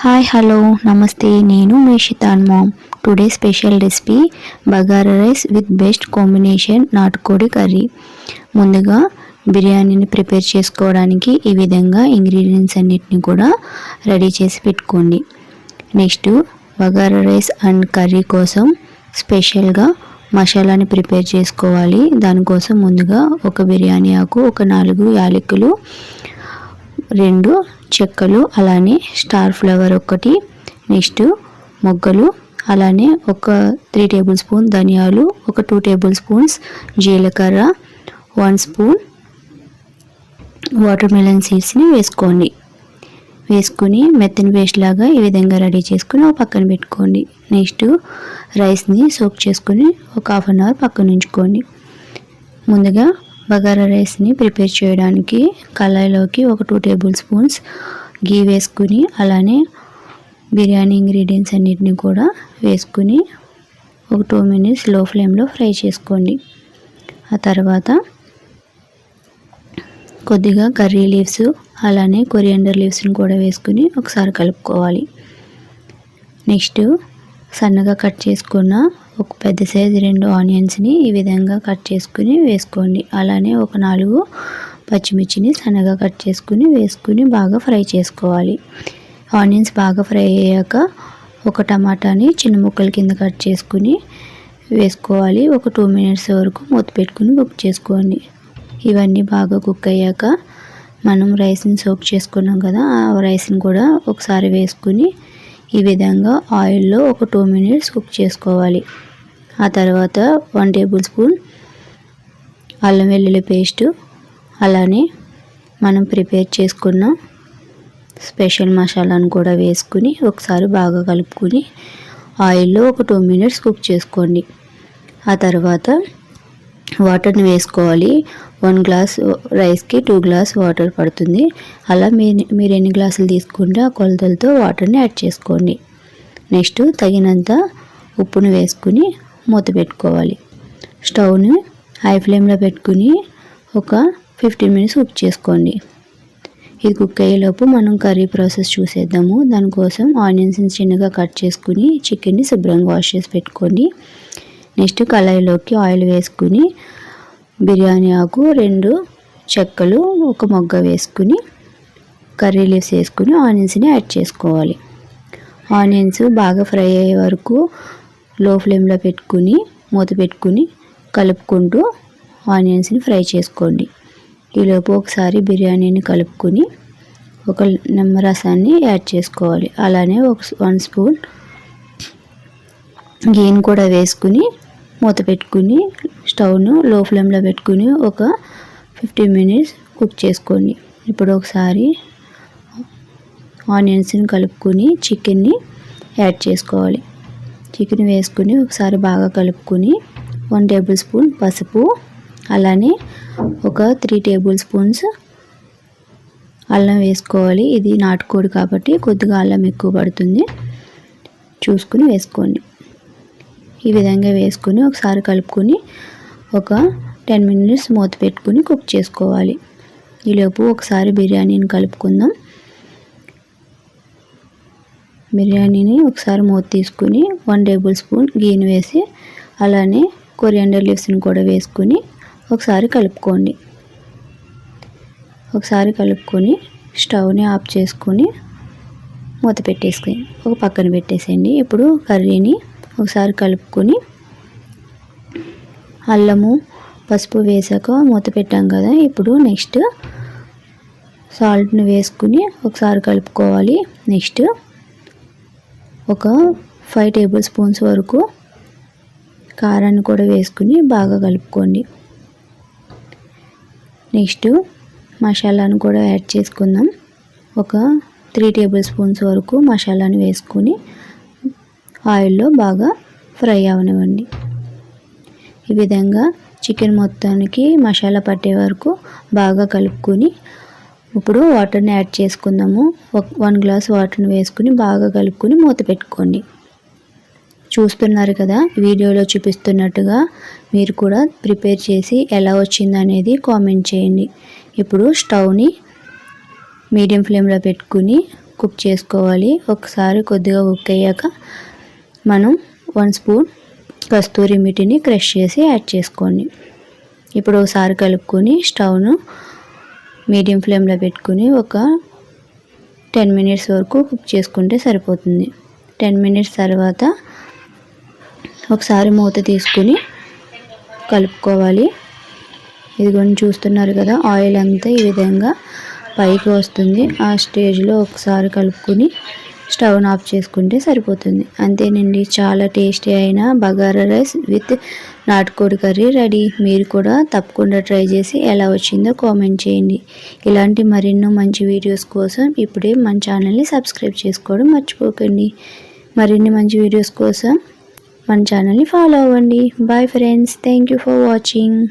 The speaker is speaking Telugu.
హాయ్ హలో నమస్తే నేను మీ షితాన్ ma'am. Today special recipe bagara rice with best combination నాటుకోడి కర్రీ. ముందుగా బిర్యానీని ప్రిపేర్ చేసుకోవడానికి ఈ విధంగా ఇంగ్రీడియంట్స్ అన్నిటిని కూడా రెడీ చేసి పెట్టుకోండి. Next bagara rice and curry కోసం స్పెషల్గా మసాలాని ప్రిపేర్ చేసుకోవాలి. దానికోసం ముందుగా ఒక బిర్యానీ ఆకు, ఒక 4 యాలకులు, 2 చెక్కలు, అలానే స్టార్ ఫ్లవర్ ఒకటి, నెక్స్ట్ మొగ్గలు, అలానే ఒక 3 టేబుల్ స్పూన్ ధనియాలు, ఒక 2 టేబుల్ స్పూన్స్ జీలకర్ర, 1 స్పూన్ వాటర్ మెలన్ సీడ్స్ని వేసుకొని మెత్తని పేస్ట్ లాగా ఈ విధంగా రెడీ చేసుకుని ఒక పక్కన పెట్టుకోండి. నెక్స్ట్ రైస్ని సోక్ చేసుకొని ఒక 1/2 అవర్ పక్కన ఉంచుకోండి. ముందుగా బగారా రైస్ని ప్రిపేర్ చేయడానికి కళాయిలోకి ఒక 2 టేబుల్ స్పూన్స్ గీ వేసుకుని, అలానే బిర్యానీ ఇంగ్రీడియంట్స్ అన్నిటిని కూడా వేసుకుని ఒక 2 మినిట్స్ లో ఫ్లేమ్లో ఫ్రై చేసుకోండి. ఆ తర్వాత కొద్దిగా కర్రీ లీవ్స్, అలానే కొరియాండర్ లీవ్స్ని కూడా వేసుకుని ఒకసారి కలుపుకోవాలి. నెక్స్ట్ సన్నగా కట్ చేసుకున్న ఒక పెద్ద సైజు 2 ఆనియన్స్ని ఈ విధంగా కట్ చేసుకుని వేసుకోండి. అలానే ఒక 4 పచ్చిమిర్చిని సన్నగా కట్ చేసుకుని వేసుకుని బాగా ఫ్రై చేసుకోవాలి. ఆనియన్స్ బాగా ఫ్రై అయ్యాక ఒక టమాటాని చిన్న ముక్కల కింద కట్ చేసుకుని వేసుకోవాలి. ఒక 2 మినిట్స్ వరకు మూత పెట్టుకుని కుక్ చేసుకోండి. ఇవన్నీ బాగా కుక్ అయ్యాక మనం రైస్ని సోక్ చేసుకున్నాం కదా, ఆ రైస్ని కూడా ఒకసారి వేసుకుని ఈ విధంగా ఆయిల్లో ఒక 2 మినిట్స్ కుక్ చేసుకోవాలి. ఆ తర్వాత 1 టేబుల్ స్పూన్ అల్లం వెల్లుల్లి పేస్టు, అలానే మనం ప్రిపేర్ చేసుకున్న స్పెషల్ మసాలాను కూడా వేసుకుని ఒకసారి బాగా కలుపుకొని ఆయిల్లో ఒక 2 మినిట్స్ కుక్ చేసుకోండి. ఆ తర్వాత వాటర్ని వేసుకోవాలి. 1 గ్లాస్ రైస్కి 2 గ్లాస్ వాటర్ పడుతుంది. అలా మీరు ఎన్ని గ్లాసులు తీసుకుంటే ఆ కొలతలతో వాటర్ని యాడ్ చేసుకోండి. నెక్స్ట్ తగినంత ఉప్పును వేసుకుని మూత పెట్టుకోవాలి. స్టవ్ని హై ఫ్లేమ్లో పెట్టుకుని ఒక 15 మినిట్స్ కుక్ చేసుకోండి. ఇది కుక్ అయ్యేలోపు మనం కర్రీ ప్రాసెస్ చూసేద్దాము. దానికోసం ఆనియన్స్ని చిన్నగా కట్ చేసుకుని చికెన్ని శుభ్రంగా వాష్ చేసి పెట్టుకోండి. నెక్స్ట్ కళాయిలోకి ఆయిల్ వేసుకుని బిర్యానీ ఆకు, 2 చెక్కలు, ఒక మొగ్గ వేసుకుని కర్రీ లీవ్స్ వేసుకుని ఆనియన్స్ని యాడ్ చేసుకోవాలి. ఆనియన్స్ బాగా ఫ్రై అయ్యే వరకు లో ఫ్లేమ్లో పెట్టుకుని మూత పెట్టుకుని కలుపుకుంటూ ఆనియన్స్ని ఫ్రై చేసుకోండి. ఈలోపు ఒకసారి బిర్యానీని కలుపుకొని ఒక నిమ్మరసాన్ని యాడ్ చేసుకోవాలి. అలానే ఒక 1 స్పూన్ గీని కూడా వేసుకుని మూత పెట్టుకుని స్టవ్ను లో ఫ్లేమ్లో పెట్టుకుని ఒక 15 మినిట్స్ కుక్ చేసుకోండి. ఇప్పుడు ఒకసారి ఆనియన్స్ని కలుపుకొని చికెన్ని యాడ్ చేసుకోవాలి. చికెన్ వేసుకుని ఒకసారి బాగా కలుపుకొని 1 టేబుల్ స్పూన్ పసుపు, అలానే ఒక 3 టేబుల్ స్పూన్స్ అల్లం వేసుకోవాలి. ఇది నాటుకోడి కాబట్టి కొద్దిగా అల్లం ఎక్కువ పడుతుంది, చూసుకుని వేసుకోండి. ఈ విధంగా వేసుకుని ఒకసారి కలుపుకొని ఒక 10 మినిట్స్ మూత పెట్టుకుని కుక్ చేసుకోవాలి. ఈలోపు ఒకసారి బిర్యానీని కలుపుకుందాం. బిర్యానీని ఒకసారి మూత తీసుకుని 1 టేబుల్ స్పూన్ గీని వేసి, అలానే కొరియాండర్ లీవ్స్ని కూడా వేసుకుని ఒకసారి కలుపుకోండి. ఒకసారి కలుపుకొని స్టవ్ని ఆఫ్ చేసుకొని మూత పెట్టేసుకుని ఒక పక్కన పెట్టేసేయండి. ఇప్పుడు కర్రీని ఒకసారి కలుపుకొని అల్లము పసుపు వేసాక మూత పెట్టాం కదా, ఇప్పుడు నెక్స్ట్ సాల్ట్ని వేసుకుని ఒకసారి కలుపుకోవాలి. నెక్స్ట్ ఒక 5 టేబుల్ స్పూన్స్ వరకు కారాన్ని కూడా వేసుకుని బాగా కలుపుకోండి. నెక్స్ట్ మసాలాను కూడా యాడ్ చేసుకుందాం. ఒక 3 టేబుల్ స్పూన్స్ వరకు మసాలాను వేసుకొని ఆయిల్లో బాగా ఫ్రై అవనివ్వండి. ఈ విధంగా చికెన్ మొత్తానికి మసాలా పట్టే వరకు బాగా కలుపుకొని ఇప్పుడు వాటర్ని యాడ్ చేసుకుందాము. 1 గ్లాస్ వాటర్ని వేసుకుని బాగా కలుపుకొని మూత పెట్టుకోండి. చూస్తున్నారు కదా, వీడియోలో చూపిస్తున్నట్టుగా మీరు కూడా ప్రిపేర్ చేసి ఎలా వచ్చిందనేది కామెంట్ చేయండి. ఇప్పుడు స్టవ్ని మీడియం ఫ్లేమ్లో పెట్టుకుని కుక్ చేసుకోవాలి. ఒకసారి కొద్దిగా కుక్ అయ్యాక మనం 1 స్పూన్ కస్తూరి మెతిని క్రష్ చేసి యాడ్ చేసుకోండి. ఇప్పుడు ఒకసారి కలుపుకొని స్టవ్ను మీడియం ఫ్లేమ్లో పెట్టుకుని ఒక 10 మినిట్స్ వరకు కుక్ చేసుకుంటే సరిపోతుంది. 10 మినిట్స్ తర్వాత ఒకసారి మూత తీసుకుని కలుపుకోవాలి. ఇదిగోండి చూస్తున్నారు కదా, ఆయిల్ అంతా ఈ విధంగా పైకి వస్తుంది. ఆ స్టేజ్లో ఒకసారి కలుపుకొని స్టవ్ను ఆఫ్ చేసుకుంటే సరిపోతుంది. అంతేనండి, చాలా టేస్టీ అయిన బగారా రైస్ విత్ నాటుకోడి కర్రీ రెడీ. మీరు కూడా తప్పకుండా ట్రై చేసి ఎలా వచ్చిందో కామెంట్ చేయండి. ఇలాంటి మరెన్నో మంచి వీడియోస్ కోసం ఇప్పుడే మన ఛానల్ని సబ్స్క్రైబ్ చేసుకోవడం మర్చిపోకండి. మరిన్ని మంచి వీడియోస్ కోసం మన ఛానల్ని ఫాలో అవ్వండి. Bye friends, thank you for watching.